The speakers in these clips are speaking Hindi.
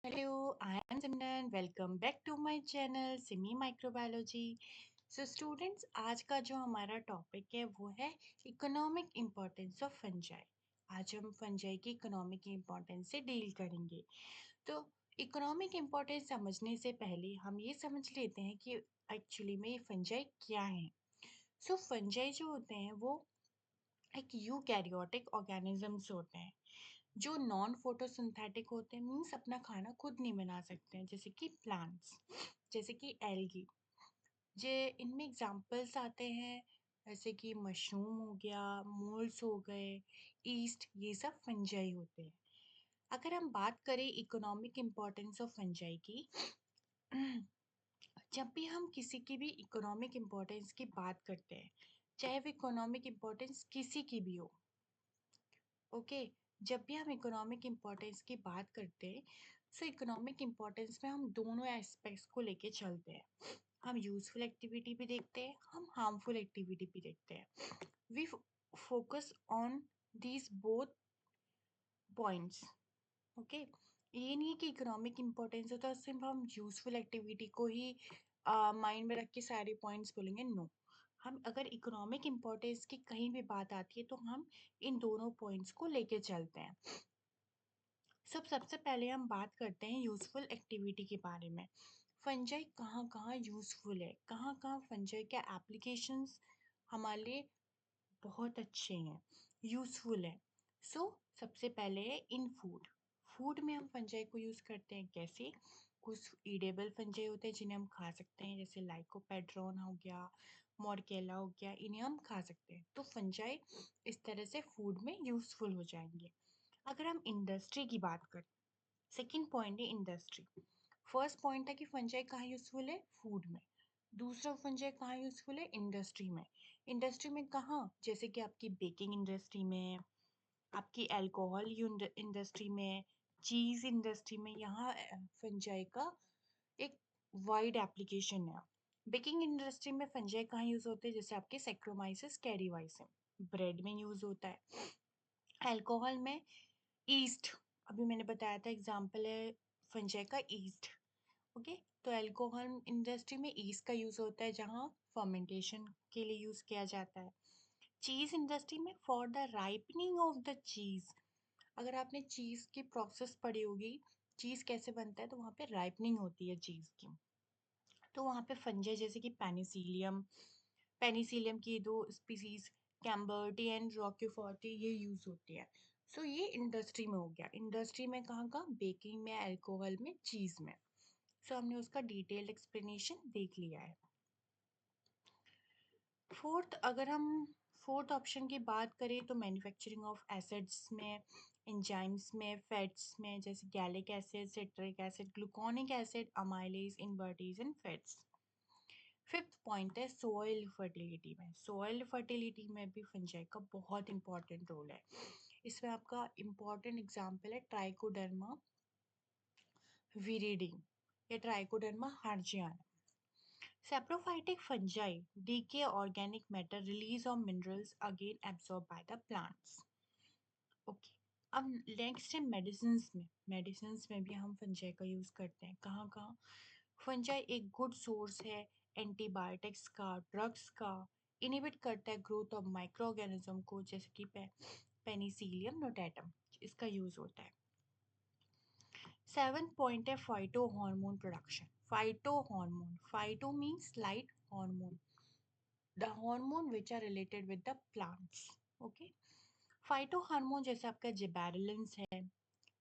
Hello, I am Simran. Welcome back to my channel Simi Microbiology. Students आज का जो हमारा टॉपिक है वो है इकोनॉमिक इम्पोर्टेंस ऑफ फंजाई। आज हम फंजाई की इकोनॉमिक इम्पोर्टेंस से डील करेंगे। तो इकोनॉमिक इम्पोर्टेंस समझने से पहले हम ये समझ लेते हैं कि एक्चुअली में ये फंजाई क्या है। फंजाई जो होते हैं वो एक यूकैरियोटिक ऑर्गेनिजम्स होते हैं जो नॉन फोटोसिंथेटिक होते हैं, मीन्स अपना खाना खुद नहीं बना सकते हैं, जैसे कि प्लांट्स, जैसे कि एल्गी। जे इनमें एग्जांपल्स आते हैं जैसे कि मशरूम हो गया, मोल्स हो गए, ईस्ट, ये सब फंजाई होते हैं। अगर हम बात करें इकोनॉमिक इम्पोर्टेंस ऑफ फंजाई की, जब भी हम किसी की भी इकोनॉमिक इम्पोर्टेंस की बात करते हैं, चाहे वो इकोनॉमिक इम्पोर्टेंस किसी की भी हो, ओके, जब भी हम इकोनॉमिक इम्पोर्टेंस की बात करते हैं, इकोनॉमिक इम्पोर्टेंस में हम दोनों एस्पेक्ट्स को लेके चलते हैं। हम यूजफुल एक्टिविटी भी देखते हैं, हम हार्मफुल एक्टिविटी भी देखते हैं। We focus on these both points, okay. ये नहीं है कि इकोनॉमिक इम्पोर्टेंस है तो सिर्फ हम यूजफुल एक्टिविटी को ही माइंड में रख के सारे पॉइंट्स बोलेंगे, नो। हम अगर इकोनॉमिक इम्पोर्टेंस की कहीं भी बात आती है तो हम इन दोनों पॉइंट्स को लेके चलते हैं। सबसे पहले हम बात करते हैं यूजफुल एक्टिविटी के बारे में। फंजाई कहाँ कहाँ यूजफुल है, कहाँ कहाँ फंजाई के एप्लीकेशंस हमारे लिए बहुत अच्छे हैं, यूजफुल है। सबसे पहले है इन फूड। फूड में हम फंजाई को यूज करते हैं कैसे? कुछ ईडेबल फंजाई होते हैं जिन्हें हम खा सकते हैं, जैसे लाइकोपेड्रॉन हो गया, मोरकेला हो गया, इन्हें हम खा सकते हैं। तो फंजाई इस तरह से फूड में यूजफुल हो जाएंगे। अगर हम इंडस्ट्री की बात करें, सेकंड पॉइंट है इंडस्ट्री। फर्स्ट पॉइंट है कि फंजाई कहाँ यूजफुल है? फूड में। दूसरा फंजाई कहाँ यूजफुल है? इंडस्ट्री में। इंडस्ट्री में कहाँ? जैसे कि आपकी बेकिंग इंडस्ट्री में, आपकी अल्कोहल इंडस्ट्री में, चीज इंडस्ट्री में, यहाँ फंजाई का एक वाइड एप्लीकेशन है। बेकिंग इंडस्ट्री में फंजाई कहाँ यूज होते हैं? जैसे आपके सेक्रोमाइसिस कैरीवाइसिन, ब्रेड में यूज होता है। अल्कोहल में ईस्ट, अभी मैंने बताया था एग्जाम्पल है फंजाई का ईस्ट, ओके। तो अल्कोहल इंडस्ट्री में ईस्ट का यूज होता है जहाँ फर्मेंटेशन के लिए यूज किया जाता है। चीज इंडस्ट्री में for the ripening of the चीज। अगर आपने चीज की प्रोसेस पढ़ी होगी, चीज कैसे बनता है, तो वहाँ पे राइपनिंग होती है चीज की, तो वहाँ पे फंजाई जैसे कि पेनिसिलियम, पेनिसिलियम की दो स्पीसीज, कैम्बर्टी एंड रॉक्यूफॉर्टी, ये यूज होती है। ये इंडस्ट्री में हो गया। इंडस्ट्री में कहाँ कहाँ? बेकिंग में, अल्कोहल में, चीज में। हमने उसका डिटेल्ड एक्सप्लेनेशन देख लिया है। अगर हम फोर्थ ऑप्शन की बात करें तो मैन्युफैक्चरिंग ऑफ एसिड्स में, एंजाइम्स में, फैट्स में, जैसे gallic acid, citric acid, gluconic acid, amylase, invertase and fats. Fifth point है सोइल फर्टिलिटी में। सोइल फर्टिलिटी में भी फंजाई का बहुत इंपॉर्टेंट रोल है। इसमें आपका इंपॉर्टेंट एग्जाम्पल है ट्राइकोडर्मा विरिडी या trichoderma हार्जियाना। Saprophytic fungi decay organic matter, release of minerals again absorbed by the plants. Okay, अब नेक्स्ट है मेडिसिन्स में। मेडिसिन्स में भी हम फंजाई का यूज करते हैं। कहाँ कहाँ? फंजाई एक गुड सोर्स है एंटीबायोटिक्स का, ड्रग्स का। इनहिबिट करता है ग्रोथ ऑफ माइक्रो ऑर्गेनिज्म को, जैसे कि पेनिसिलियम नोटेटम, इसका यूज होता है। सेवन पॉइंट है phyto hormone production. Phyto hormone, phyto means light, hormone the hormone which are related with the plants, okay। Phyto hormone जैसे आपका जिबेरेलिन्स है,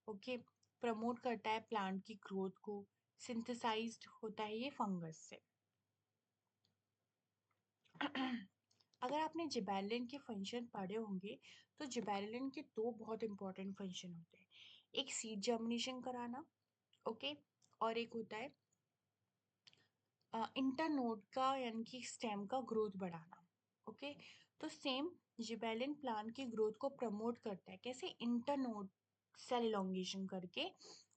ओके, प्रमोट करता है प्लांट की ग्रोथ को, सिंथेसाइज्ड होता है ये फंगस से। अगर आपने जिबेरेलिन के फंक्शन पढ़े होंगे तो जिबेरेलिन के दो बहुत इंपॉर्टेंट फंक्शन होते हैं। एक सीड जर्मिनेशन कराना, ओके, और एक होता है इंटरनोड का यानी कि स्टेम का ग्रोथ बढ़ाना, ओके। तो सेम जिबेलिन प्लांट की ग्रोथ को प्रमोट करता है, कैसे? इंटरनोड सेल इलोंगेशन करके।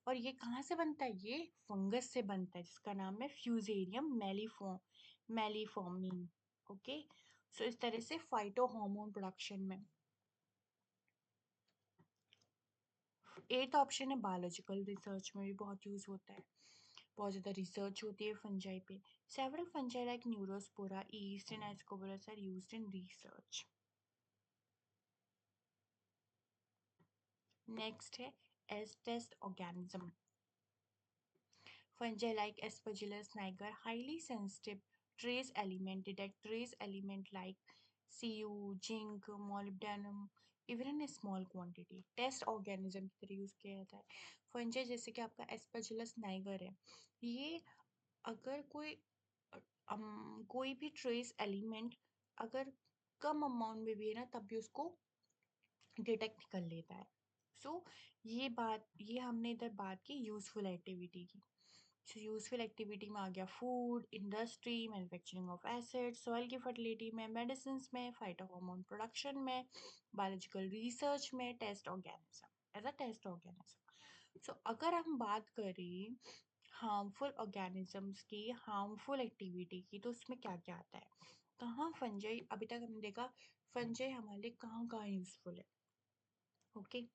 और ये कहाँ से बनता है? ये फंगस से बनता है जिसका नाम है फ्यूजेरियम मेलिफॉर्मिन, ओके। इस तरह से फाइटो हार्मोन प्रोडक्शन में एट्थ ऑप्शन है बायोलॉजिकल रिसर्च में भी बहुत यूज होता है, बहुत ज़्यादा रिसर्च होती है फंजाई पे। Several fungi like Neurospora, yeast and Ascobolus are used in research. Next है as test organism. Fungi like Aspergillus niger highly sensitive trace element detect trace element like Cu, zinc, molybdenum even in a small quantity. Test organism की तरह यूज किया जाता है। फंजाई जैसे कि आपका एस्परजिलस नाइगर है, ये अगर कोई भी ट्रेस एलिमेंट अगर कम अमाउंट में भी है ना तब भी उसको डिटेक्ट कर लेता है। ये हमने इधर बात की यूजफुल एक्टिविटी की। यूजफुल एक्टिविटी में आ गया food industry, manufacturing of acid, soil की फर्टिलिटी में, मेडिसिन में, फाइटोहॉर्मोन प्रोडक्शन में, बायोलॉजिकल रिसर्च में, test organism as a test organism. So अगर हम बात करें हार्मफुल ऑर्गेनिजम्स की, हार्मफुल एक्टिविटी की, तो उसमें क्या क्या आता है, कहाँ फंजाई, अभी तक हमने देखा फंजाई हमारे लिए कहाँ कहाँ यूजफुल है। ओके,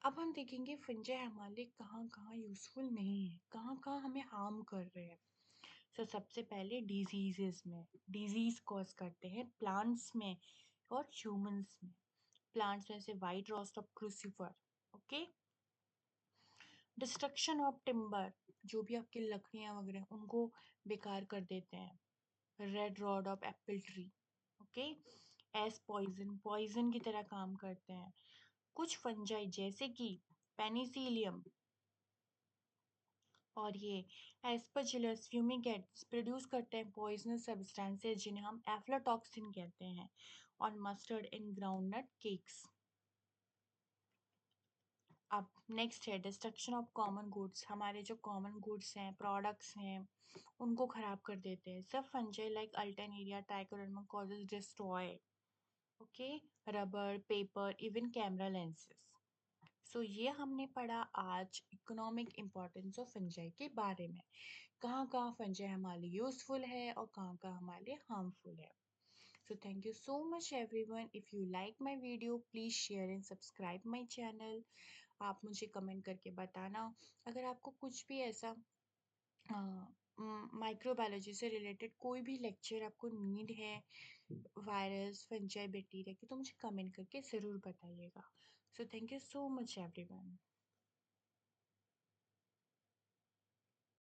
अब हम देखेंगे फंजाई हमारे लिए कहाँ कहाँ यूजफुल नहीं है, कहाँ कहाँ हमें हार्म कर रहे हैं। सबसे पहले डिजीजेस में, डिजीज कॉज करते हैं प्लांट्स में और ह्यूमंस में। प्लांट्स में से white roast of crucifer, okay, destruction of timber, जो भी आपकी लकड़ियां वगैरह उनको बेकार कर देते हैं। Red rod of apple tree, okay, as poison, poison की तरह काम करते हैं। कुछ फंजाई जैसे कि पेनिसिलियम और ये एस्परजिलस फ्यूमिगेट्स प्रोड्यूस करते हैं पॉइजनस सब्सटेंसेस जिन्हें हम एफ्लाटॉक्सिन कहते हैं, और मस्टर्ड इन ग्राउंडनट केक्स। अब नेक्स्ट है डिस्ट्रक्शन ऑफ कॉमन गुड्स, हमारे जो कॉमन गुड्स हैं प्रोडक्ट्स हैं उनको खराब कर देते हैं। सब fungi like Alternaria trichoderma causes destroy, okay, rubber, paper, even camera lenses. ये हमने पढ़ा आज इकोनॉमिक इम्पोर्टेंस ऑफ फंजाई के बारे में, कहाँ कहाँ फंजाई हमारे लिए यूजफुल है और कहाँ कहाँ हमारे लिए हार्मफुल है। Thank you so much everyone. If you like my video please share and subscribe my channel. आप मुझे कमेंट करके बताना अगर आपको कुछ भी ऐसा माइक्रोबायोलॉजी से रिलेटेड कोई भी लेक्चर आपको नीड है, वायरस फंजाई बैक्टीरिया की, तो मुझे कमेंट करके ज़रूर बताइएगा। Thank you so much everyone.